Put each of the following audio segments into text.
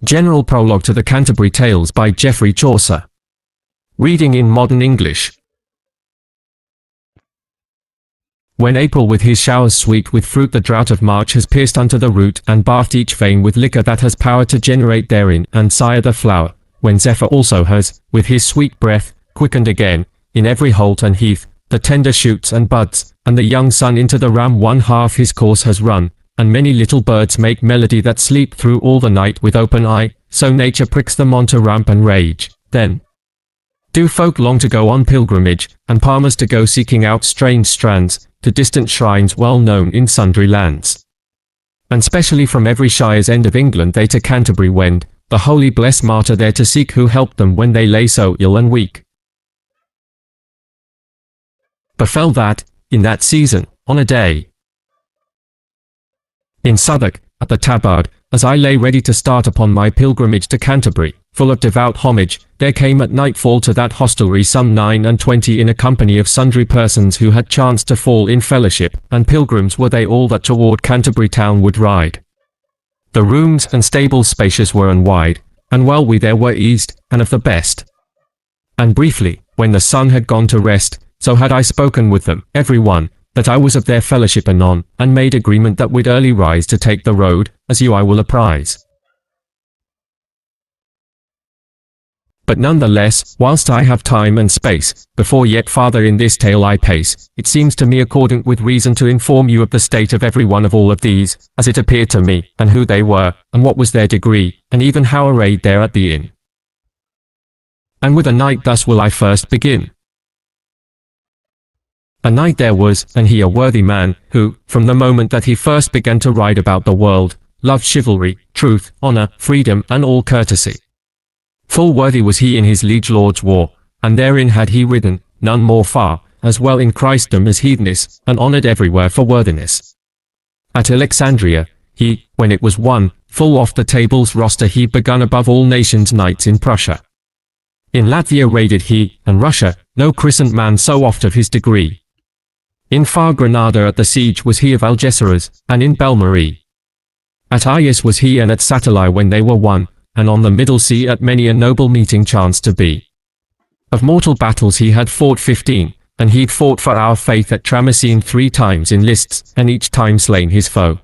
General Prologue to the Canterbury Tales by Geoffrey Chaucer. Reading in modern English. When April with his showers sweet with fruit the drought of March has pierced unto the root, and bathed each vein with liquor that has power to generate therein, and sire the flower, when Zephyr also has, with his sweet breath, quickened again, in every holt and heath, the tender shoots and buds, and the young sun into the ram one half his course has run, and many little birds make melody that sleep through all the night with open eye, so nature pricks them on to ramp and rage. Then do folk long to go on pilgrimage, and palmers to go seeking out strange strands, to distant shrines well known in sundry lands. And specially from every shire's end of England they to Canterbury wend, the holy blessed martyr there to seek who helped them when they lay so ill and weak. Befell that, in that season, on a day in Southwark, at the Tabard, as I lay ready to start upon my pilgrimage to Canterbury, full of devout homage, there came at nightfall to that hostelry some 29 in a company of sundry persons who had chanced to fall in fellowship, and pilgrims were they all that toward Canterbury town would ride. The rooms and stables spacious were and wide, and well we there were eased, and of the best. And briefly, when the sun had gone to rest, so had I spoken with them, every one, that I was of their fellowship anon, and made agreement that we'd early rise to take the road, as you I will apprise. But none the less, whilst I have time and space, before yet farther in this tale I pace, it seems to me accordant with reason to inform you of the state of every one of all of these, as it appeared to me, and who they were, and what was their degree, and even how arrayed there at the inn. And with a knight thus will I first begin. A knight there was, and he a worthy man, who, from the moment that he first began to ride about the world, loved chivalry, truth, honour, freedom, and all courtesy. Full worthy was he in his liege lord's war, and therein had he ridden, none more far, as well in Christendom as heathenness, and honoured everywhere for worthiness. At Alexandria, he, when it was won, full oft the table's roster he begun above all nations knights in Prussia. In Latvia raided he, and Russia, no christened man so oft of his degree. In far Granada at the siege was he of Algeciras, and in Belmarie. At Ayas was he and at Satellite when they were won, and on the middle sea at many a noble meeting chanced to be. Of mortal battles he had fought 15, and he'd fought for our faith at Tramezzine 3 times in lists, and each time slain his foe.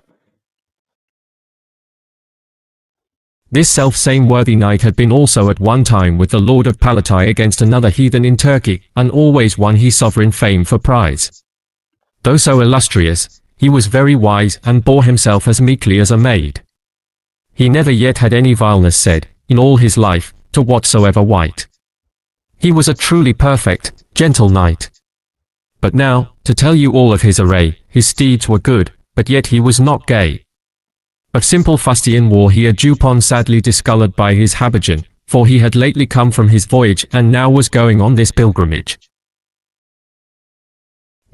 This self-same worthy knight had been also at one time with the Lord of Palatine against another heathen in Turkey, and always won he sovereign fame for prize. Though so illustrious, he was very wise and bore himself as meekly as a maid. He never yet had any vileness said, in all his life, to whatsoever wight. He was a truly perfect, gentle knight. But now, to tell you all of his array, his steeds were good, but yet he was not gay. Of simple fustian wore he a jupon sadly discoloured by his habergeon, for he had lately come from his voyage and now was going on this pilgrimage.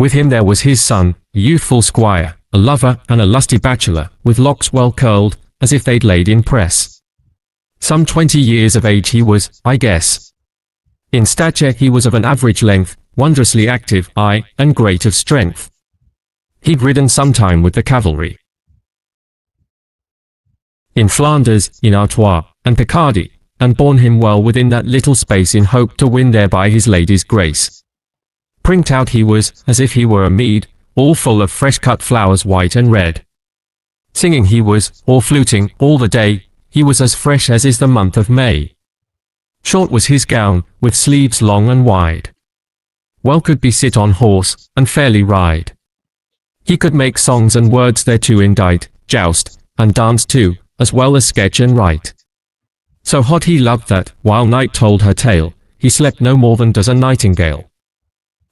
With him there was his son, a youthful squire, a lover and a lusty bachelor, with locks well curled, as if they'd laid in press. Some 20 years of age he was, I guess. In stature he was of an average length, wondrously active, aye, and great of strength. He'd ridden some time with the cavalry in Flanders, in Artois, and Picardy, and borne him well within that little space in hope to win thereby his lady's grace. Prinked out he was, as if he were a mead, all full of fresh-cut flowers white and red. Singing he was, or fluting, all the day, he was as fresh as is the month of May. Short was his gown, with sleeves long and wide. Well could be sit on horse, and fairly ride. He could make songs and words thereto indite, joust, and dance too, as well as sketch and write. So hot he loved that, while night told her tale, he slept no more than does a nightingale.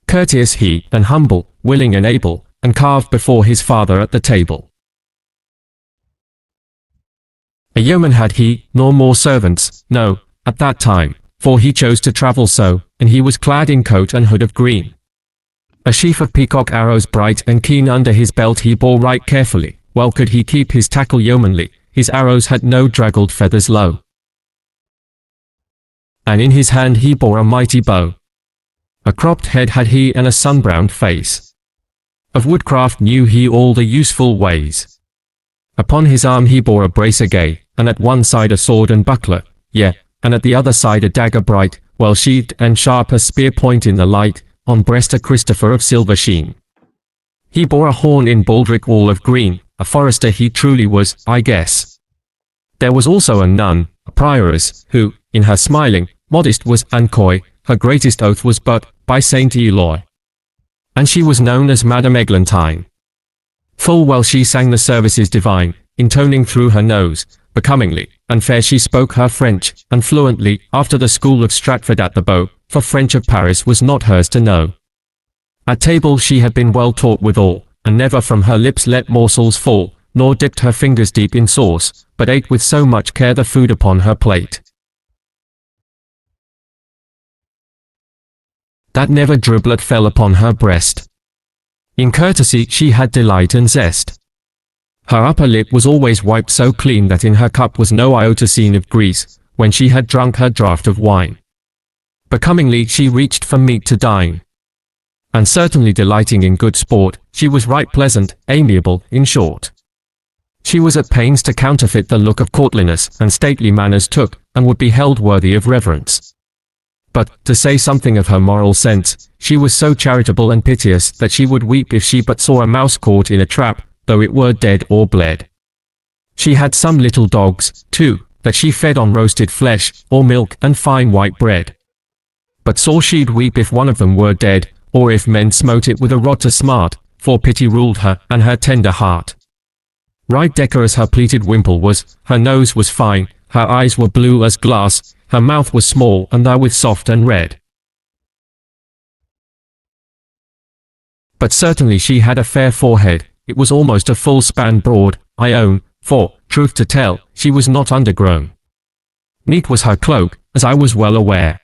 Courteous he, and humble, willing and able, and carved before his father at the table. A yeoman had he, nor more servants, no, at that time, for he chose to travel so, and he was clad in coat and hood of green. A sheaf of peacock arrows bright and keen under his belt he bore right carefully, well could he keep his tackle yeomanly, his arrows had no draggled feathers low. And in his hand he bore a mighty bow. A cropped head had he and a sun-browned face. Of woodcraft knew he all the useful ways. Upon his arm he bore a bracer gay, and at one side a sword and buckler, yea, and at the other side a dagger bright, well sheathed and sharp as spear point in the light, on breast a Christopher of silver sheen. He bore a horn in baldric all of green, a forester he truly was, I guess. There was also a nun, a prioress, who, in her smiling, modest was and coy, her greatest oath was but, by Saint Eloy. And she was known as Madame Eglantine. Full well she sang the services divine, intoning through her nose, becomingly, and fair she spoke her French, and fluently, after the school of Stratford at the Bow, for French of Paris was not hers to know. At table she had been well taught withal, and never from her lips let morsels fall, nor dipped her fingers deep in sauce, but ate with so much care the food upon her plate, that never driblet fell upon her breast. In courtesy she had delight and zest. Her upper lip was always wiped so clean that in her cup was no iota seen of grease, when she had drunk her draught of wine. Becomingly she reached for meat to dine. And certainly delighting in good sport, she was right pleasant, amiable, in short. She was at pains to counterfeit the look of courtliness, and stately manners took, and would be held worthy of reverence. But, to say something of her moral sense, she was so charitable and piteous that she would weep if she but saw a mouse caught in a trap, though it were dead or bled. She had some little dogs, too, that she fed on roasted flesh, or milk and fine white bread. But sore she'd weep if one of them were dead, or if men smote it with a rod to smart, for pity ruled her and her tender heart. Right decorous her pleated wimple was, her nose was fine, her eyes were blue as glass, her mouth was small and therewith soft and red. But certainly she had a fair forehead, it was almost a full span broad, I own, for, truth to tell, she was not undergrown. Neat was her cloak, as I was well aware.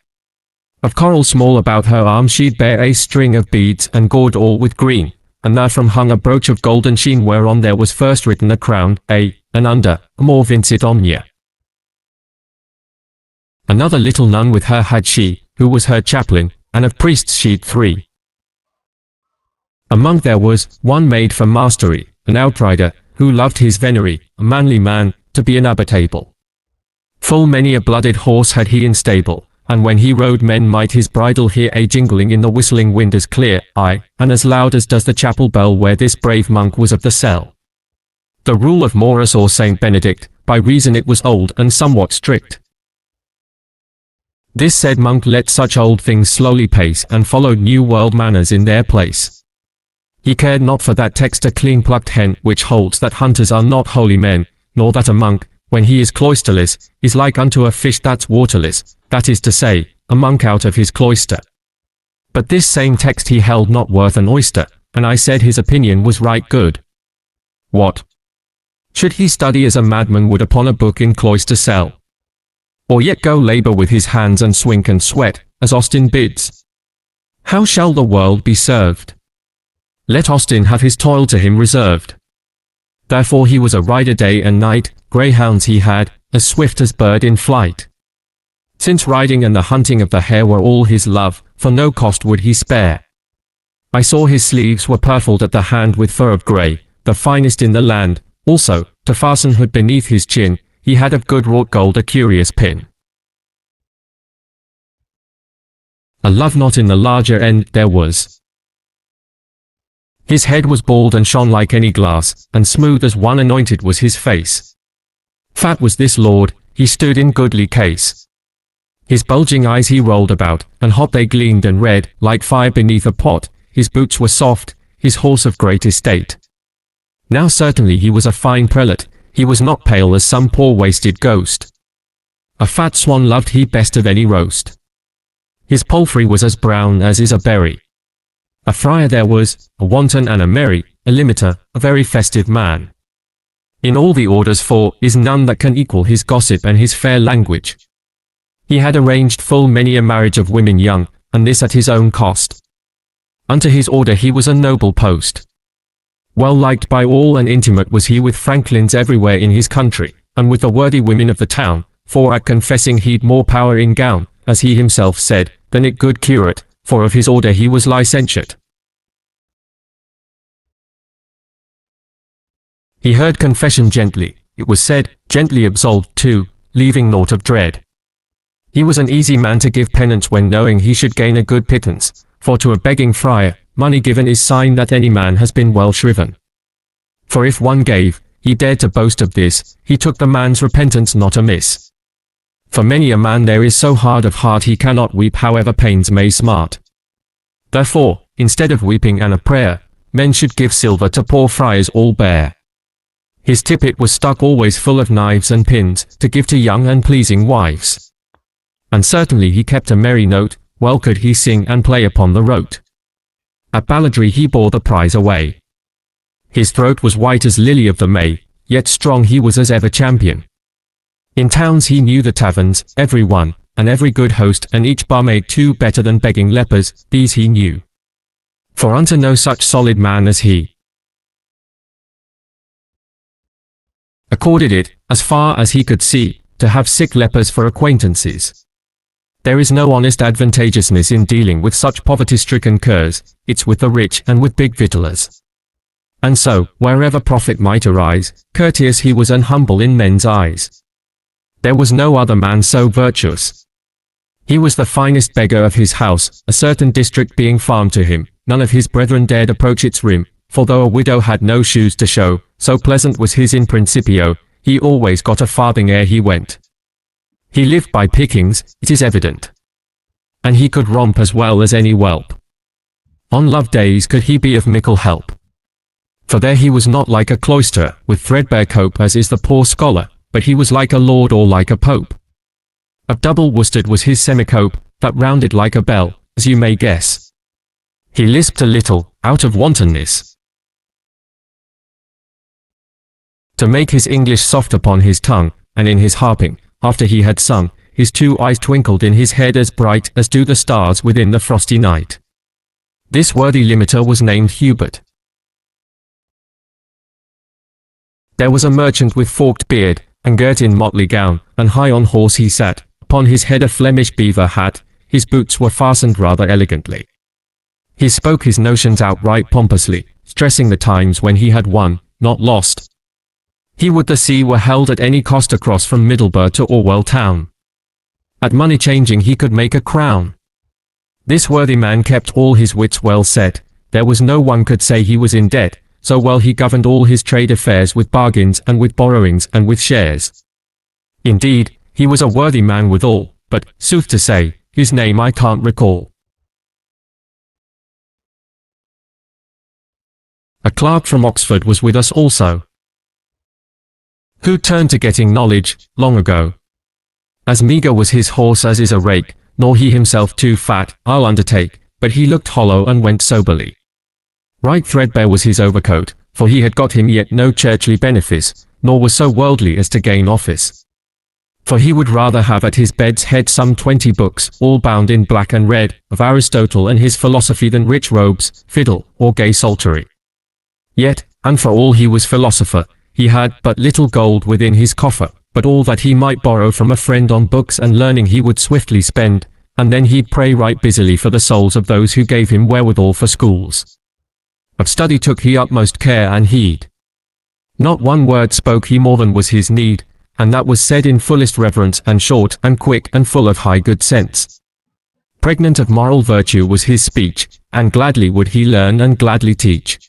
Of coral small about her arm she'd bear a string of beads and gored all with green, and therefrom hung a brooch of golden sheen whereon there was first written a crown, a, and under, amor vincit omnia. Another little nun with her had she, who was her chaplain, and of priests she'd 3. Among there was one made for mastery, an outrider, who loved his venery, a manly man, to be an abbotable. Full many a blooded horse had he in stable, and when he rode men might his bridle hear a jingling in the whistling wind as clear, aye, and as loud as does the chapel bell where this brave monk was of the cell. The rule of Maurus or Saint Benedict, by reason it was old and somewhat strict. This said monk let such old things slowly pace and followed new world manners in their place. He cared not for that text a clean-plucked hen which holds that hunters are not holy men, nor that a monk, when he is cloisterless, is like unto a fish that's waterless, that is to say, a monk out of his cloister. But this same text he held not worth an oyster, and I said his opinion was right good. What? Should he study as a madman would upon a book in cloister cell? Or yet go labour with his hands and swink and sweat, as Austin bids? How shall the world be served? Let Austin have his toil to him reserved. Therefore he was a rider day and night, greyhounds he had, as swift as bird in flight. Since riding and the hunting of the hare were all his love, for no cost would he spare. I saw his sleeves were purfled at the hand with fur of grey, the finest in the land, also, to fasten hood beneath his chin, he had of good wrought gold a curious pin. A love knot in the larger end there was. His head was bald and shone like any glass, and smooth as one anointed was his face. Fat was this lord, he stood in goodly case. His bulging eyes he rolled about, and hot they gleamed and red, like fire beneath a pot, his boots were soft, his horse of great estate. Now certainly he was a fine prelate, he was not pale as some poor wasted ghost. A fat swan loved he best of any roast. His palfrey was as brown as is a berry. A friar there was, a wanton and a merry, a limiter, a very festive man. In all the orders for is none that can equal his gossip and his fair language. He had arranged full many a marriage of women young, and this at his own cost. Unto his order he was a noble post. Well liked by all and intimate was he with franklins everywhere in his country, and with the worthy women of the town, for at confessing he'd more power in gown, as he himself said, than it good curate, for of his order he was licentiate. He heard confession gently, it was said, gently absolved too, leaving naught of dread. He was an easy man to give penance when knowing he should gain a good pittance, for to a begging friar, money given is sign that any man has been well shriven. For if one gave, he dared to boast of this, he took the man's repentance not amiss. For many a man there is so hard of heart he cannot weep however pains may smart. Therefore, instead of weeping and a prayer, men should give silver to poor friars all bare. His tippet was stuck always full of knives and pins, to give to young and pleasing wives. And certainly he kept a merry note, well could he sing and play upon the rote. At balladry he bore the prize away. His throat was white as lily of the May, yet strong he was as ever champion. In towns he knew the taverns, every one, and every good host, and each barmaid too better than begging lepers, these he knew. For unto no such solid man as he accorded it, as far as he could see, to have sick lepers for acquaintances. There is no honest advantageousness in dealing with such poverty-stricken curs, it's with the rich and with big victuallers. And so, wherever profit might arise, courteous he was and humble in men's eyes. There was no other man so virtuous. He was the finest beggar of his house, a certain district being farmed to him, none of his brethren dared approach its rim, for though a widow had no shoes to show, so pleasant was his in principio, he always got a farthing ere he went. He lived by pickings, it is evident. And he could romp as well as any whelp. On love days could he be of mickle help. For there he was not like a cloister, with threadbare cope as is the poor scholar, but he was like a lord or like a pope. Of double worsted was his semicope, that rounded like a bell, as you may guess. He lisped a little, out of wantonness, to make his English soft upon his tongue, and in his harping, after he had sung, his 2 eyes twinkled in his head as bright as do the stars within the frosty night. This worthy limiter was named Hubert. There was a merchant with forked beard, and girt in motley gown, and high on horse he sat, upon his head a Flemish beaver hat, his boots were fastened rather elegantly. He spoke his notions outright pompously, stressing the times when he had won, not lost. He would the sea were held at any cost across from Middleborough to Orwell town. At money changing he could make a crown. This worthy man kept all his wits well set, there was no one could say he was in debt, so well he governed all his trade affairs with bargains and with borrowings and with shares. Indeed, he was a worthy man withal, but, sooth to say, his name I can't recall. A clerk from Oxford was with us also, who turned to getting knowledge, long ago. As meagre was his horse as is a rake, nor he himself too fat, I'll undertake, but he looked hollow and went soberly. Right threadbare was his overcoat, for he had got him yet no churchly benefice, nor was so worldly as to gain office. For he would rather have at his bed's head some 20 books, all bound in black and red, of Aristotle and his philosophy than rich robes, fiddle, or gay psaltery. Yet, and for all he was philosopher, he had but little gold within his coffer, but all that he might borrow from a friend on books and learning he would swiftly spend, and then he'd pray right busily for the souls of those who gave him wherewithal for schools. Of study took he utmost care and heed. Not one word spoke he more than was his need, and that was said in fullest reverence and short and quick and full of high good sense. Pregnant of moral virtue was his speech, and gladly would he learn and gladly teach.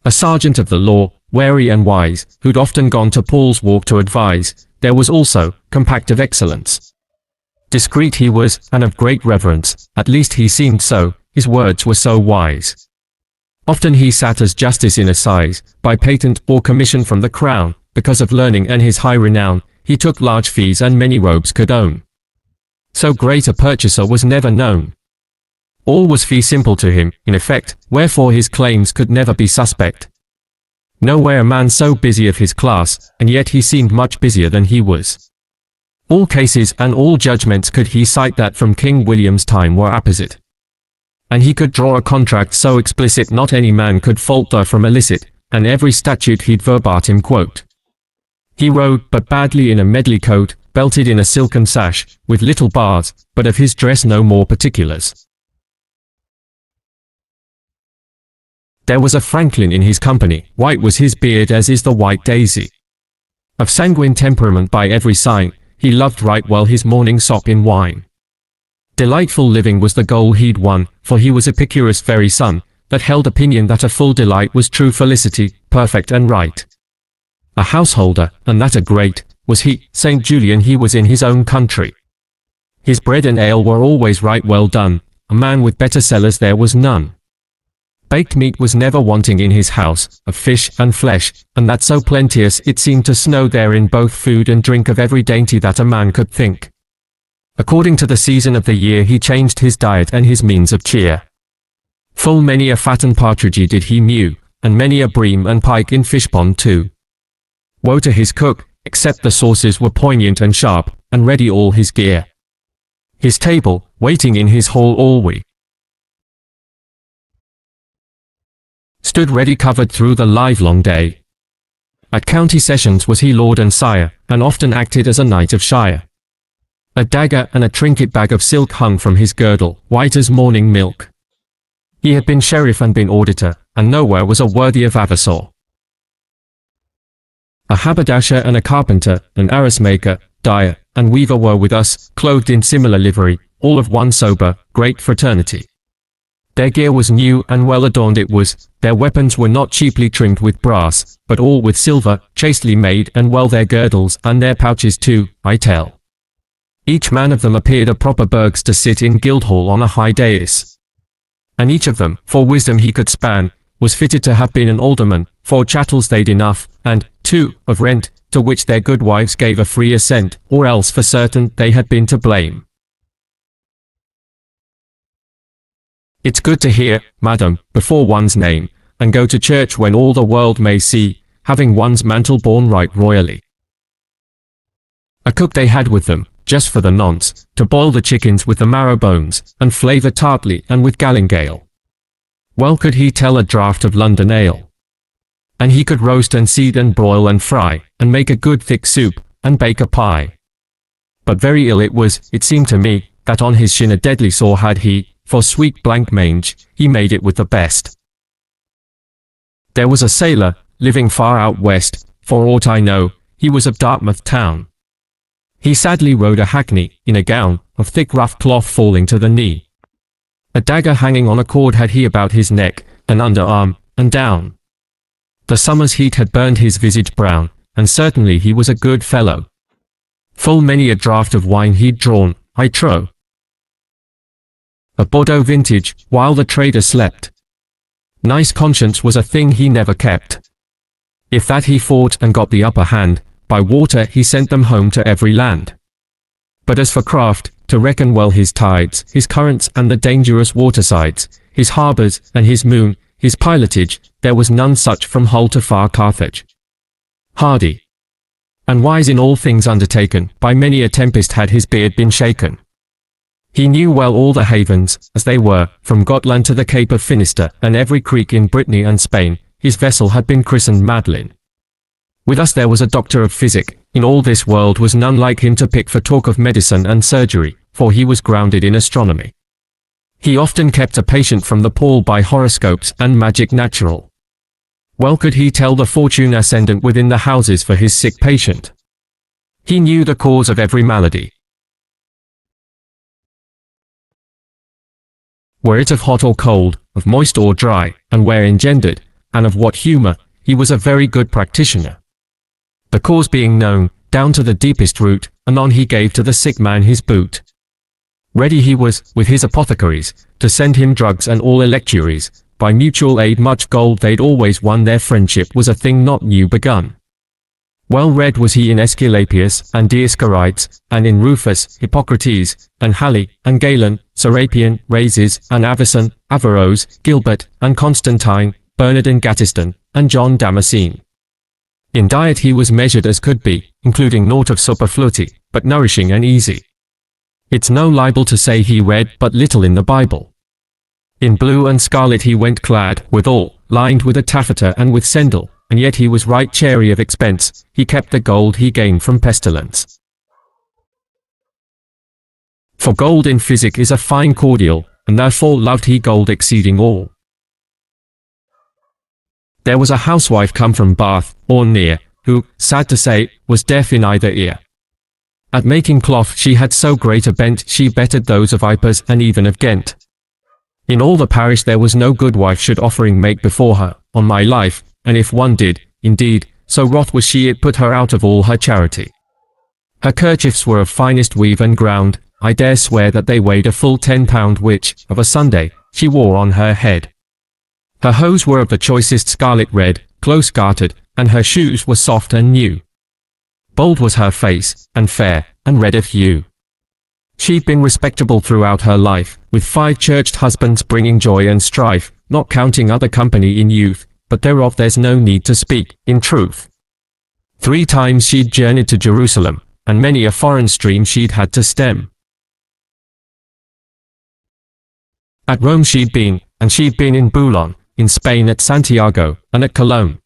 A sergeant of the law, wary and wise, who'd often gone to Paul's Walk to advise, there was also, compact of excellence. Discreet he was, and of great reverence, at least he seemed so, his words were so wise. Often he sat as justice in assize, by patent or commission from the crown, because of learning and his high renown, he took large fees and many robes could own. So great a purchaser was never known. All was fee simple to him, in effect, wherefore his claims could never be suspect. Nowhere a man so busy of his class, and yet he seemed much busier than he was. All cases and all judgments could he cite that from King William's time were apposite. And he could draw a contract so explicit not any man could falter from illicit, and every statute he'd verbatim quote. He rode but badly in a medley coat, belted in a silken sash, with little bars, but of his dress no more particulars. There was a franklin in his company, white was his beard as is the white daisy. Of sanguine temperament by every sign, he loved right well his morning sop in wine. Delightful living was the goal he'd won, for he was Epicurus' very son, that held opinion that a full delight was true felicity, perfect and right. A householder, and that a great, was he, St. Julian he was in his own country. His bread and ale were always right well done, a man with better cellars there was none. Baked meat was never wanting in his house, of fish and flesh, and that so plenteous it seemed to snow therein both food and drink of every dainty that a man could think. According to the season of the year he changed his diet and his means of cheer. Full many a fattened partridge did he mew, and many a bream and pike in fishpond too. Woe to his cook, except the sauces were poignant and sharp, and ready all his gear. His table, waiting in his hall always, stood ready covered through the livelong day. At county sessions was he lord and sire, and often acted as a knight of shire. A dagger and a trinket bag of silk hung from his girdle, white as morning milk. He had been sheriff and been auditor, and nowhere was a worthier vavasor. A haberdasher and a carpenter, an arras maker, dyer, and weaver were with us, clothed in similar livery, all of one sober, great fraternity. Their gear was new and well adorned it was, their weapons were not cheaply trimmed with brass, but all with silver, chastely made and well their girdles and their pouches too, I tell. Each man of them appeared a proper burghs to sit in Guildhall on a high dais. And each of them, for wisdom he could span, was fitted to have been an alderman, for chattels they'd enough, and, too, of rent, to which their good wives gave a free assent, or else for certain they had been to blame. It's good to hear, madam, before one's name, and go to church when all the world may see, having one's mantle borne right royally. A cook they had with them, just for the nonce, to boil the chickens with the marrow bones, and flavour tartly and with gallingale. Well could he tell a draught of London ale. And he could roast and seed and broil and fry, and make a good thick soup, and bake a pie. But very ill it was, it seemed to me, that on his shin a deadly sore had he, for sweet blank mange, he made it with the best. There was a sailor, living far out west, for aught I know, he was of Dartmouth town. He sadly rode a hackney, in a gown, of thick rough cloth falling to the knee. A dagger hanging on a cord had he about his neck, and under arm, and down. The summer's heat had burned his visage brown, and certainly he was a good fellow. Full many a draught of wine he'd drawn, I trow. A Bordeaux vintage, while the trader slept. Nice conscience was a thing he never kept. If that he fought and got the upper hand, by water he sent them home to every land. But as for craft, to reckon well his tides, his currents and the dangerous watersides, his harbours and his moon, his pilotage, there was none such from Hull to far Carthage. Hardy and wise in all things undertaken, by many a tempest had his beard been shaken. He knew well all the havens, as they were, from Gotland to the Cape of Finisterre, and every creek in Brittany and Spain. His vessel had been christened Madeline. With us there was a doctor of physic, in all this world was none like him to pick for talk of medicine and surgery, for he was grounded in astronomy. He often kept a patient from the pall by horoscopes and magic natural. Well could he tell the fortune ascendant within the houses for his sick patient. He knew the cause of every malady. Were it of hot or cold, of moist or dry, and where engendered, and of what humour, he was a very good practitioner. The cause being known, down to the deepest root, anon he gave to the sick man his boot. Ready he was, with his apothecaries, to send him drugs and all electuaries. By mutual aid much gold they'd always won, their friendship was a thing not new begun. Well read was he in Aesculapius and Dioscorides, and in Rufus, Hippocrates, and Halley, and Galen, Serapion, Rhazes, and Avicen, Averroes, Gilbert, and Constantine, Bernard and Gattiston, and John Damascene. In diet he was measured as could be, including naught of superfluity, but nourishing and easy. It's no libel to say he read but little in the Bible. In blue and scarlet he went clad, withal, lined with a taffeta and with sendal, and yet he was right chary of expense, he kept the gold he gained from pestilence. For gold in physic is a fine cordial, and therefore loved he gold exceeding all. There was a housewife come from Bath, or near, who, sad to say, was deaf in either ear. At making cloth she had so great a bent she bettered those of Ypres and even of Ghent. In all the parish there was no good wife should offering make before her, on my life, and if one did, indeed, so wroth was she it put her out of all her charity. Her kerchiefs were of finest weave and ground, I dare swear that they weighed a full 10 pound which, of a Sunday, she wore on her head. Her hose were of the choicest scarlet red, close gartered, and her shoes were soft and new. Bold was her face, and fair, and red of hue. She'd been respectable throughout her life, with 5 churched husbands bringing joy and strife, not counting other company in youth, but thereof there's no need to speak, in truth. 3 times she'd journeyed to Jerusalem, and many a foreign stream she'd had to stem. At Rome she'd been, and she'd been in Boulogne, in Spain at Santiago, and at Cologne.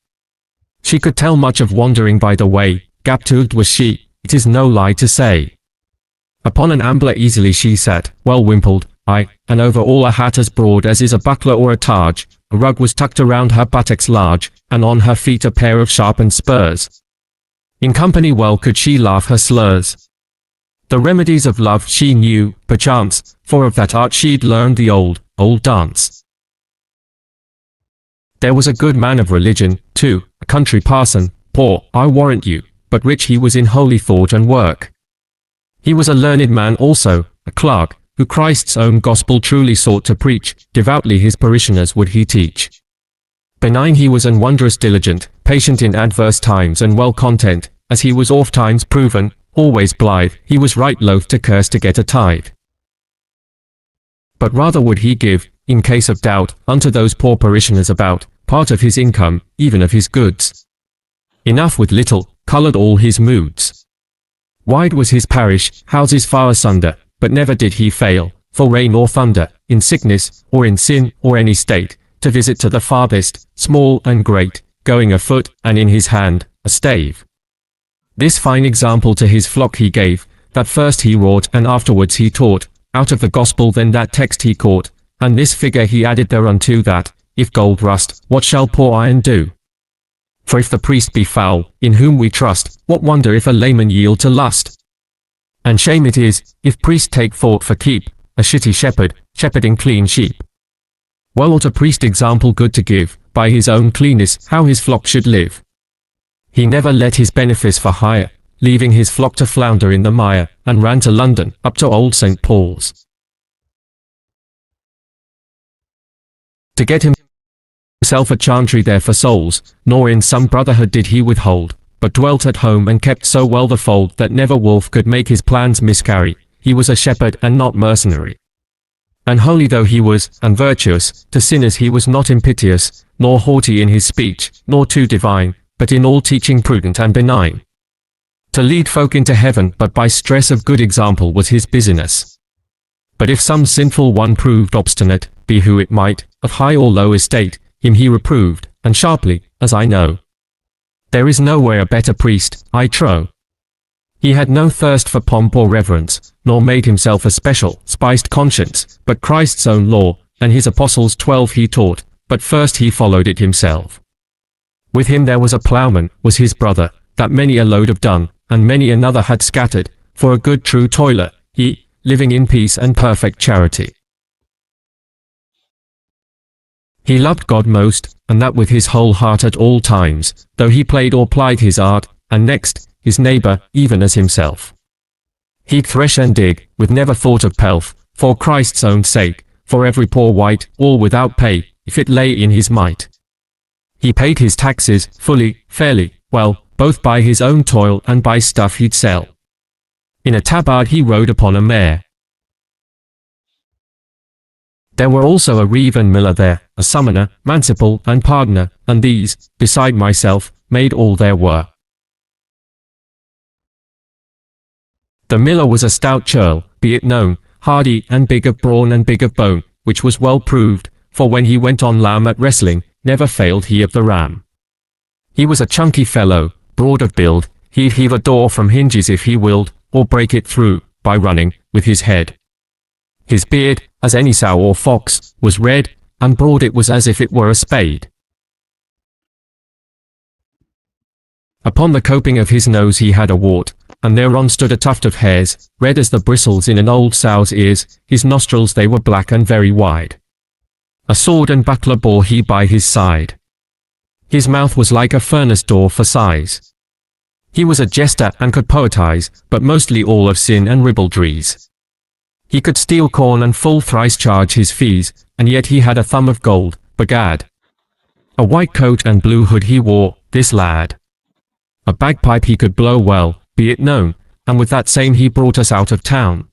She could tell much of wandering by the way, gap-toothed was she, it is no lie to say. Upon an ambler easily she sat, well wimpled, aye, and over all a hat as broad as is a buckler or a targe, a rug was tucked around her buttocks large, and on her feet a pair of sharpened spurs. In company well could she laugh her slurs. The remedies of love she knew, perchance, for of that art she'd learned the old dance. There was a good man of religion, too, a country parson, poor, I warrant you, but rich he was in holy thought and work. He was a learned man also, a clerk, who Christ's own gospel truly sought to preach, devoutly his parishioners would he teach. Benign he was and wondrous diligent, patient in adverse times and well content, as he was oft times proven, always blithe, he was right loath to curse to get a tithe. But rather would he give, in case of doubt, unto those poor parishioners about, part of his income, even of his goods. Enough with little, coloured all his moods. Wide was his parish, houses far asunder, but never did he fail, for rain or thunder, in sickness, or in sin, or any state, to visit to the farthest, small and great, going afoot, and in his hand, a stave. This fine example to his flock he gave, that first he wrought and afterwards he taught, out of the gospel then that text he caught, and this figure he added thereunto that, if gold rust, what shall poor iron do? For if the priest be foul, in whom we trust, what wonder if a layman yield to lust? And shame it is, if priest take thought for keep, a shitty shepherd, shepherding clean sheep. Well ought a priest example good to give, by his own cleanness, how his flock should live. He never let his benefice for hire, leaving his flock to flounder in the mire, and ran to London, up to old St. Paul's. To get himself a chantry there for souls, nor in some brotherhood did he withhold, but dwelt at home and kept so well the fold that never wolf could make his plans miscarry. He was a shepherd and not mercenary. And holy though he was, and virtuous, to sinners he was not impiteous, nor haughty in his speech, nor too divine, but in all teaching prudent and benign. To lead folk into heaven but by stress of good example was his business. But if some sinful one proved obstinate, be who it might, of high or low estate, him he reproved, and sharply, as I know. There is nowhere a better priest, I trow. He had no thirst for pomp or reverence, nor made himself a special, spiced conscience, but Christ's own law, and his apostles 12 he taught, but first he followed it himself. With him there was a ploughman, was his brother, that many a load of dung, and many another had scattered, for a good true toiler, he, living in peace and perfect charity. He loved God most, and that with his whole heart at all times, though he played or plied his art, and next, his neighbour, even as himself. He'd thresh and dig, with never thought of pelf, for Christ's own sake, for every poor wight, all without pay, if it lay in his might. He paid his taxes, fully, fairly, well, both by his own toil and by stuff he'd sell. In a tabard he rode upon a mare. There were also a reeve and miller there, a summoner, manciple, and pardoner, and these, beside myself, made all there were. The miller was a stout churl, be it known, hardy and big of brawn and big of bone, which was well proved, for when he went on lamb at wrestling, never failed he of the ram. He was a chunky fellow, broad of build, he'd heave a door from hinges if he willed, or break it through, by running, with his head. His beard, as any sow or fox, was red, and broad it was as if it were a spade. Upon the coping of his nose he had a wart, and thereon stood a tuft of hairs, red as the bristles in an old sow's ears. His nostrils they were black and very wide. A sword and buckler bore he by his side. His mouth was like a furnace door for sighs. He was a jester and could poetize, but mostly all of sin and ribaldries. He could steal corn and full thrice charge his fees, and yet he had a thumb of gold, begad. A white coat and blue hood he wore, this lad. A bagpipe he could blow well, be it known, and with that same he brought us out of town.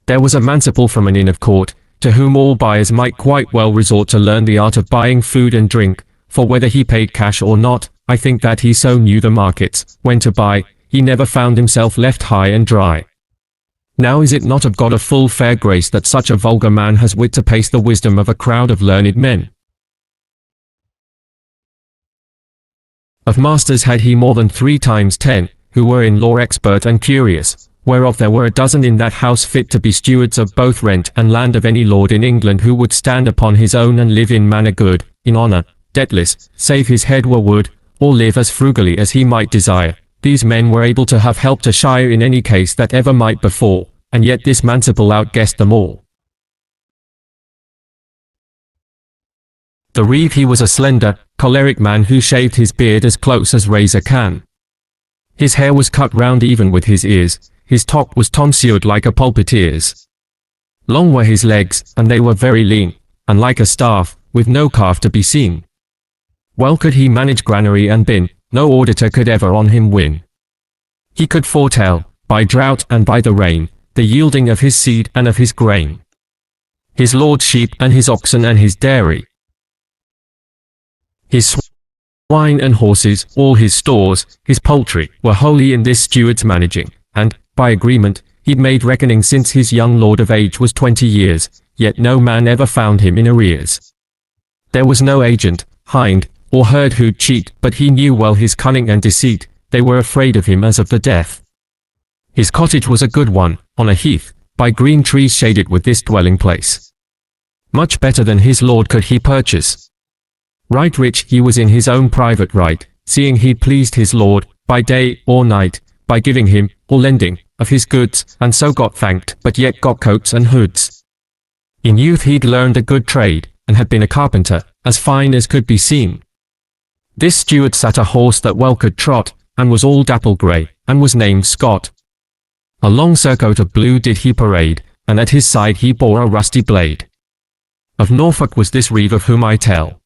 There was a manciple from an inn of court, to whom all buyers might quite well resort to learn the art of buying food and drink, for whether he paid cash or not, I think that he so knew the markets, when to buy, he never found himself left high and dry. Now is it not of God a full fair grace that such a vulgar man has wit to pace the wisdom of a crowd of learned men? Of masters had he more than 3 times 10, who were in law expert and curious, whereof there were a dozen in that house fit to be stewards of both rent and land of any lord in England who would stand upon his own and live in manner good, in honour, debtless, save his head were wood, or live as frugally as he might desire. These men were able to have helped a shire in any case that ever might befall, and yet this manciple outguessed them all. The reeve he was a slender, choleric man who shaved his beard as close as razor can. His hair was cut round even with his ears, his top was tonsured like a pulpiteer's. Long were his legs, and they were very lean, and like a staff, with no calf to be seen. Well could he manage granary and bin, no auditor could ever on him win. He could foretell, by drought and by the rain, the yielding of his seed and of his grain. His lord's sheep and his oxen and his dairy. His swine and horses, all his stores, his poultry, were wholly in this steward's managing, and, by agreement, he'd made reckoning since his young lord of age was 20 years, yet no man ever found him in arrears. There was no agent, hind, or herd who'd cheat, but he knew well his cunning and deceit, they were afraid of him as of the death. His cottage was a good one, on a heath, by green trees shaded with this dwelling place. Much better than his lord could he purchase. Right rich he was in his own private right, seeing he'd pleased his lord, by day or night, by giving him, or lending, of his goods, and so got thanked, but yet got coats and hoods. In youth he'd learned a good trade, and had been a carpenter, as fine as could be seen. This steward sat a horse that well could trot, and was all dapple grey, and was named Scott. A long surcoat of blue did he parade, and at his side he bore a rusty blade. Of Norfolk was this reeve of whom I tell.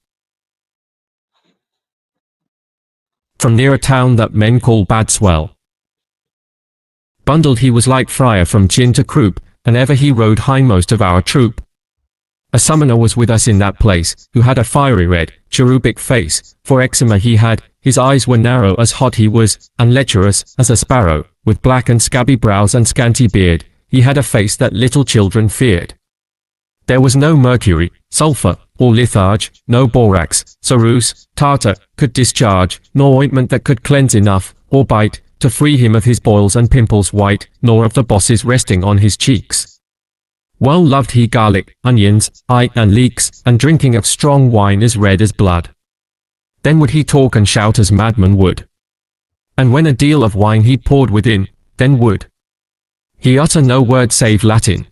From near a town that men call Badswell. Bundled he was like friar from chin to croup, and ever he rode hindmost of our troop. A summoner was with us in that place, who had a fiery red, cherubic face, for eczema he had, his eyes were narrow as hot he was, and lecherous as a sparrow, with black and scabby brows and scanty beard, he had a face that little children feared. There was no mercury, sulphur, or litharge, no borax, ceruse, tartar, could discharge, nor ointment that could cleanse enough, or bite, to free him of his boils and pimples white, nor of the bosses resting on his cheeks. Well loved he garlic, onions, and leeks, and drinking of strong wine as red as blood. Then would he talk and shout as madman would. And when a deal of wine he poured within, then would he utter no word save Latin.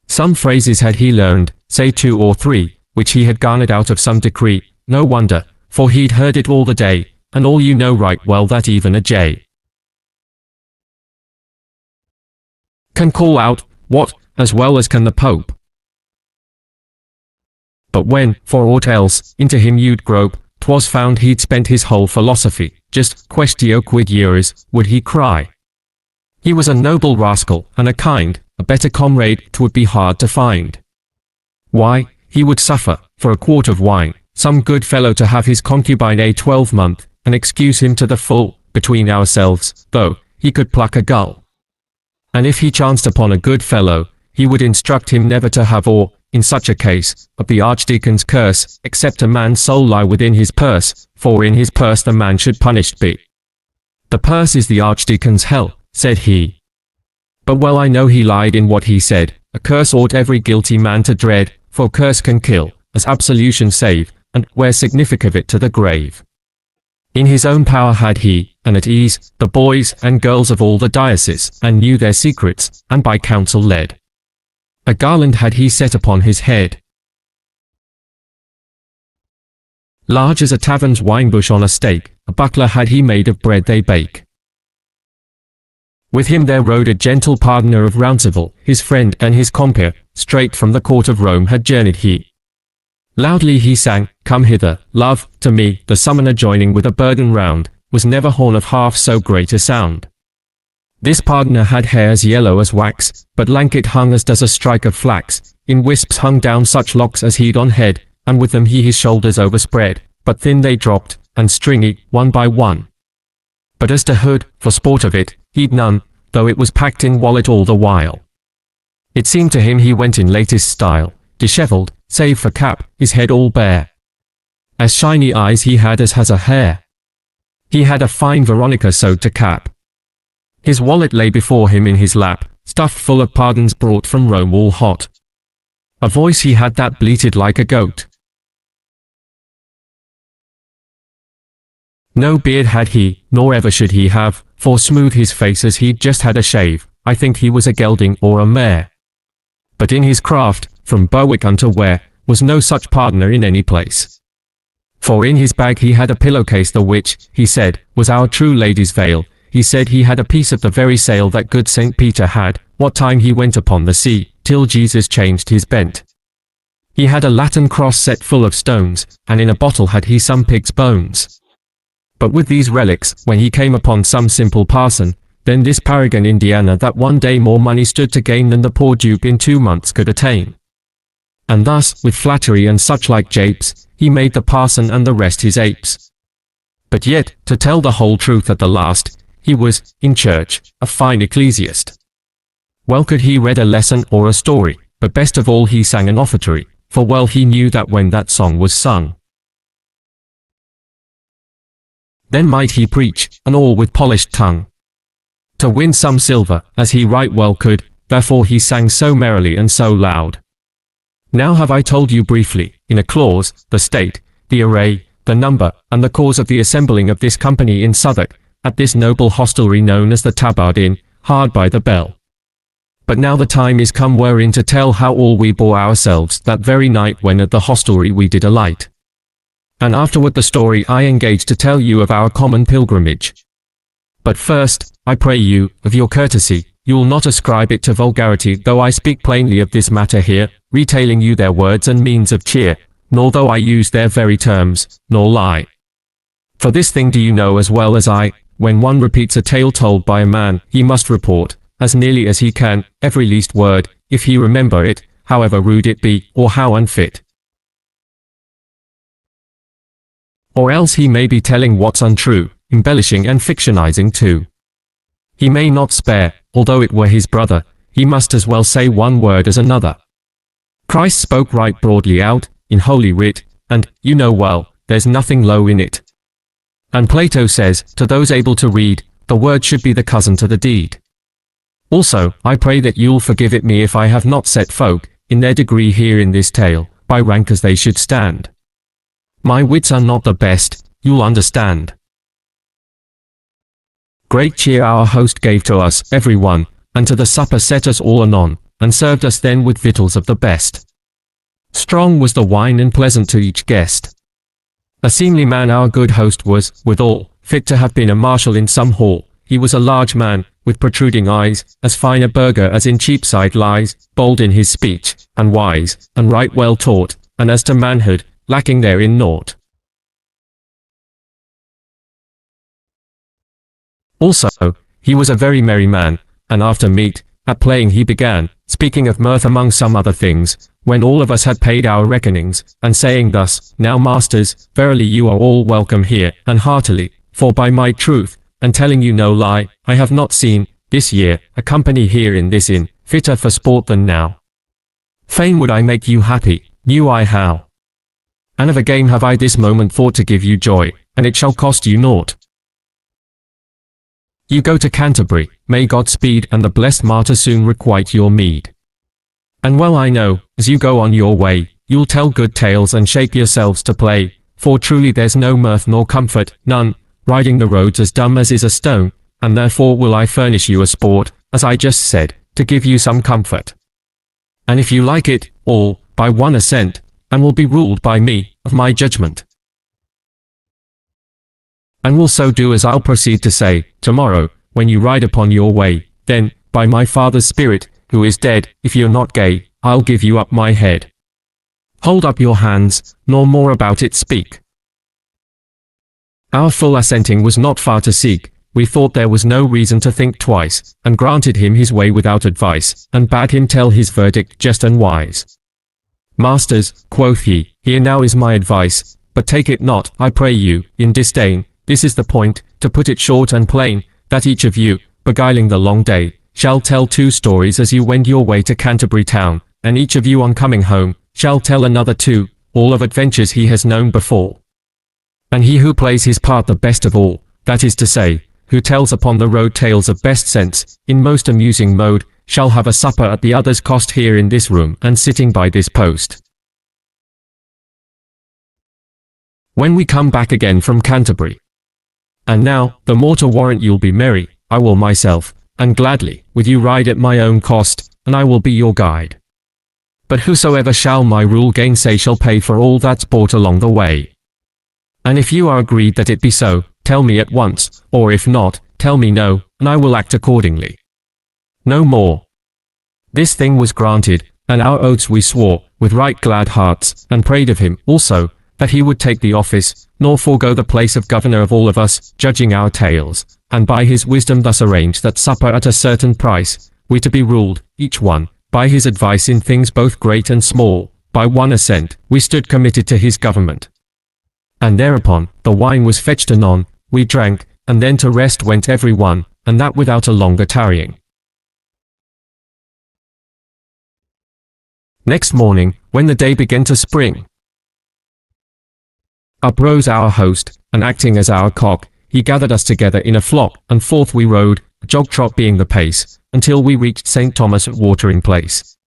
Some phrases had he learned, say 2 or 3, which he had garnered out of some decree, no wonder, for he'd heard it all the day, and all you know right well that even a jay can call out, what, as well as can the Pope. But when, for aught else, into him you'd grope, 'twas found he'd spent his whole philosophy, just quaestio quid iuris, would he cry. He was a noble rascal, and a kind, a better comrade 'twould be hard to find. Why, he would suffer, for a quart of wine, some good fellow to have his concubine a 12-month, and excuse him to the full, between ourselves, though, he could pluck a gull. And if he chanced upon a good fellow, he would instruct him never to have or, in such a case, of the archdeacon's curse, except a man's soul lie within his purse, for in his purse the man should punished be. The purse is the archdeacon's hell, said he. But well I know he lied in what he said, a curse ought every guilty man to dread, for curse can kill, as absolution save, and wear significant it to the grave. In his own power had he, and at ease, the boys and girls of all the diocese, and knew their secrets, and by counsel led. A garland had he set upon his head, large as a tavern's wine-bush on a stake, a buckler had he made of bread they bake. With him there rode a gentle pardoner of Rounceville, his friend and his compeer, straight from the court of Rome had journeyed he. Loudly he sang, "Come hither, love," to me, the summoner joining with a burden round, was never horn of half so great a sound. This pardoner had hair as yellow as wax, but lank it hung as does a strike of flax, in wisps hung down such locks as he'd on head, and with them he his shoulders overspread, but thin they dropped, and stringy, one by one. But as to hood, for sport of it, he'd none, though it was packed in wallet all the while. It seemed to him he went in latest style, dishevelled, save for cap, his head all bare. As shiny eyes he had as has a hare. He had a fine Veronica sewed to cap. His wallet lay before him in his lap, stuffed full of pardons brought from Rome all hot. A voice he had that bleated like a goat. No beard had he, nor ever should he have, for smooth his face as he'd just had a shave. I think he was a gelding or a mare. But in his craft, from Berwick unto Ware, was no such pardoner in any place. For in his bag he had a pillowcase, the which, he said, was our true lady's veil. He said he had a piece of the very sail that good St. Peter had, what time he went upon the sea, till Jesus changed his bent. He had a Latin cross set full of stones, and in a bottle had he some pig's bones. But with these relics, when he came upon some simple parson, then this paragon Indiana that one day more money stood to gain than the poor dupe in 2 months could attain. And thus, with flattery and such like japes, he made the parson and the rest his apes. But yet, to tell the whole truth at the last, he was, in church, a fine ecclesiast. Well could he read a lesson or a story, but best of all he sang an offertory, for well he knew that when that song was sung, then might he preach, and all with polished tongue, to win some silver, as he right well could, therefore he sang so merrily and so loud. Now have I told you briefly, in a clause, the state, the array, the number, and the cause of the assembling of this company in Southwark, at this noble hostelry known as the Tabard Inn, hard by the Bell. But now the time is come wherein to tell how all we bore ourselves that very night when at the hostelry we did alight. And afterward the story I engage to tell you of our common pilgrimage. But first, I pray you, of your courtesy, you will not ascribe it to vulgarity, though I speak plainly of this matter here, retailing you their words and means of cheer, nor though I use their very terms, nor lie. For this thing do you know as well as I, when one repeats a tale told by a man, he must report, as nearly as he can, every least word, if he remember it, however rude it be, or how unfit. Or else he may be telling what's untrue, embellishing and fictionizing too. He may not spare, although it were his brother, he must as well say one word as another. Christ spoke right broadly out, in Holy Writ, and, you know well, there's nothing low in it. And Plato says, to those able to read, the word should be the cousin to the deed. Also, I pray that you'll forgive it me if I have not set folk, in their degree here in this tale, by rank as they should stand. My wits are not the best, you'll understand. Great cheer our host gave to us, every one, and to the supper set us all anon, and served us then with victuals of the best. Strong was the wine and pleasant to each guest. A seemly man our good host was, withal, fit to have been a marshal in some hall. He was a large man, with protruding eyes, as fine a burgher as in Cheapside lies, bold in his speech, and wise, and right well taught, and as to manhood, lacking therein naught. Also, he was a very merry man, and after meat, at playing he began, speaking of mirth among some other things, when all of us had paid our reckonings, and saying thus, Now masters, verily you are all welcome here, and heartily, for by my truth, and telling you no lie, I have not seen, this year, a company here in this inn, fitter for sport than now. Fain would I make you happy, knew I how. And of a game have I this moment thought to give you joy, and it shall cost you naught. You go to Canterbury, may God speed and the blessed martyr soon requite your meed. And well I know, as you go on your way, you'll tell good tales and shake yourselves to play, for truly there's no mirth nor comfort, none, riding the roads as dumb as is a stone, and therefore will I furnish you a sport, as I just said, to give you some comfort. And if you like it, all, by one assent, and will be ruled by me, of my judgment. And will so do as I'll proceed to say, tomorrow, when you ride upon your way, then, by my father's spirit, who is dead, if you're not gay, I'll give you up my head. Hold up your hands, nor more about it speak. Our full assenting was not far to seek, we thought there was no reason to think twice, and granted him his way without advice, and bade him tell his verdict just and wise. Masters, quoth he, here now is my advice, but take it not, I pray you, in disdain, this is the point, to put it short and plain, that each of you, beguiling the long day, shall tell 2 stories as you wend your way to Canterbury town, and each of you on coming home, shall tell another 2, all of adventures he has known before. And he who plays his part the best of all, that is to say, who tells upon the road tales of best sense, in most amusing mode, shall have a supper at the other's cost here in this room and sitting by this post. When we come back again from Canterbury. And now, the more to warrant you'll be merry, I will myself, and gladly, with you ride at my own cost, and I will be your guide. But whosoever shall my rule gainsay shall pay for all that's bought along the way. And if you are agreed that it be so, tell me at once, or if not, tell me no, and I will act accordingly. No more. This thing was granted, and our oaths we swore, with right glad hearts, and prayed of him, also, that he would take the office, nor forego the place of governor of all of us, judging our tales, and by his wisdom thus arrange that supper at a certain price, we to be ruled, each one, by his advice in things both great and small, by one assent, we stood committed to his government. And thereupon, the wine was fetched anon, we drank, and then to rest went every one, and that without a longer tarrying. Next morning, when the day began to spring, up rose our host, and acting as our cock, he gathered us together in a flock, and forth we rode, jog-trot being the pace, until we reached St. Thomas at watering place.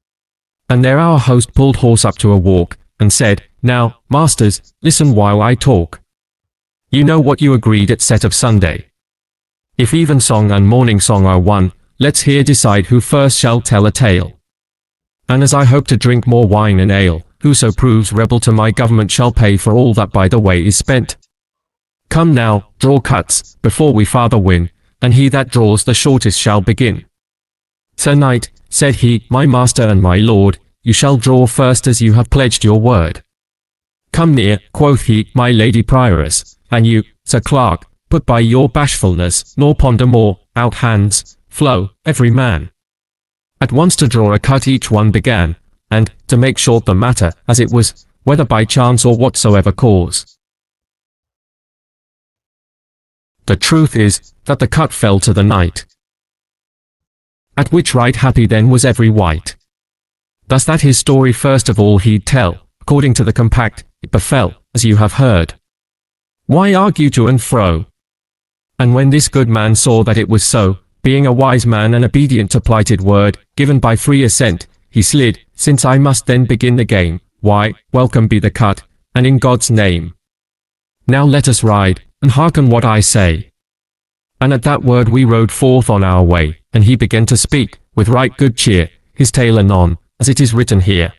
And there our host pulled horse up to a walk, and said, now, masters, listen while I talk. You know what you agreed at set of Sunday. If evensong and morning song are one, let's here decide who first shall tell a tale. And as I hope to drink more wine and ale, whoso proves rebel to my government shall pay for all that by the way is spent. Come now, draw cuts, before we farther win, and he that draws the shortest shall begin. Sir Knight, said he, my master and my lord, you shall draw first as you have pledged your word. Come near, quoth he, my lady prioress, and you, Sir Clerk, put by your bashfulness, nor ponder more, out hands, flow, every man. At once to draw a cut each one began, and, to make short the matter, as it was, whether by chance or whatsoever cause. The truth is, that the cut fell to the knight. At which right happy then was every wight. Thus that his story first of all he'd tell, according to the compact, it befell, as you have heard. Why argue to and fro? And when this good man saw that it was so, being a wise man and obedient to plighted word, given by free assent, he slid, since I must then begin the game, why, welcome be the cut, and in God's name. Now let us ride, and hearken what I say. And at that word we rode forth on our way, and he began to speak, with right good cheer, his tale anon, as it is written here.